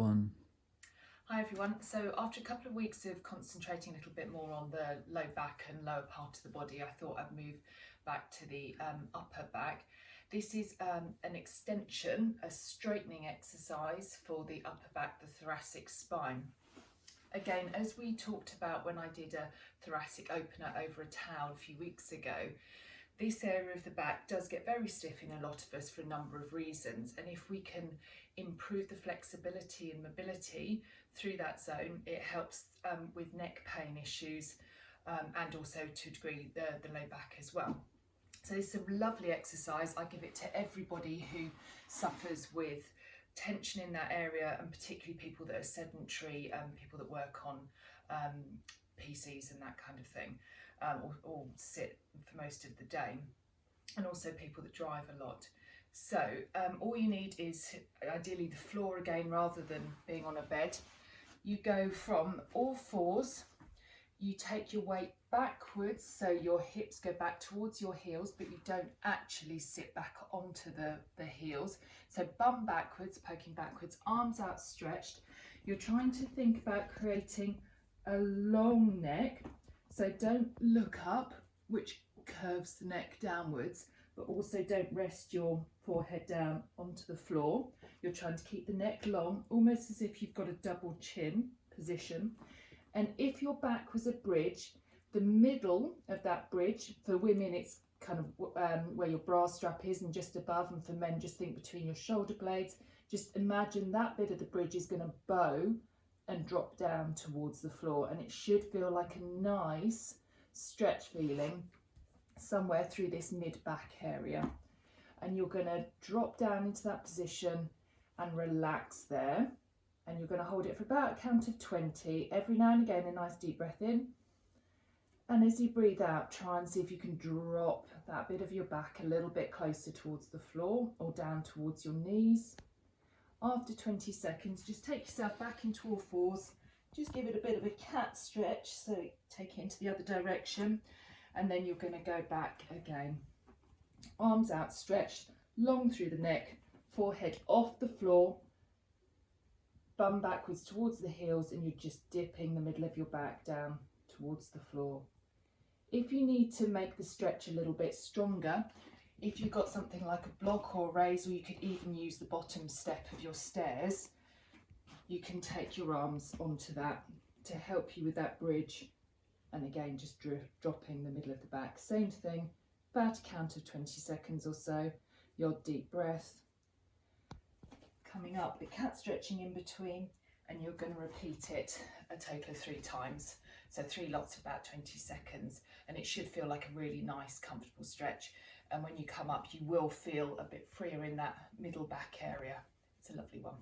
one. Hi everyone. So after a couple of weeks of concentrating a little bit more on the low back and lower part of the body, I thought I'd move back to the upper back. This is an extension, a straightening exercise for the upper back, the thoracic spine. Again, as we talked about when I did a thoracic opener over a towel a few weeks ago, this area of the back does get very stiff in a lot of us for a number of reasons, and if we can improve the flexibility and mobility through that zone, it helps with neck pain issues and also to a degree the low back as well. So this is a lovely exercise. I give it to everybody who suffers with tension in that area, and particularly people that are sedentary, people that work on PCs and that kind of thing, or sit for most of the day, and also people that drive a lot. So all you need is ideally the floor again rather than being on a bed. You go from all fours, you take your weight backwards so your hips go back towards your heels, but you don't actually sit back onto the heels. So bum backwards, poking backwards, arms outstretched. You're trying to think about creating a long neck, so don't look up, which curves the neck downwards, but also don't rest your forehead down onto the floor. You're trying to keep the neck long, almost as if you've got a double chin position. And if your back was a bridge, the middle of that bridge, for women it's kind of where your bra strap is and just above, and for men just think between your shoulder blades. Just imagine that bit of the bridge is going to bow and drop down towards the floor, and it should feel like a nice stretch feeling somewhere through this mid-back area. And you're going to drop down into that position and relax there, and you're going to hold it for about a count of 20. Every now and again a nice deep breath in, and as you breathe out, try and see if you can drop that bit of your back a little bit closer towards the floor or down towards your knees. After 20 seconds, just take yourself back into all fours, just give it a bit of a cat stretch, so take it into the other direction, and then you're going to go back again. Arms outstretched, long through the neck, forehead off the floor, bum backwards towards the heels, and you're just dipping the middle of your back down towards the floor. If you need to make the stretch a little bit stronger, if you've got something like a block or a raise, or you could even use the bottom step of your stairs, you can take your arms onto that to help you with that bridge. And again, just dropping the middle of the back. Same thing, about a count of 20 seconds or so. Your deep breath. Coming up, the cat stretching in between, and you're going to repeat it a total of 3 times. So 3 lots of about 20 seconds, and it should feel like a really nice, comfortable stretch. And when you come up, you will feel a bit freer in that middle back area. It's a lovely one.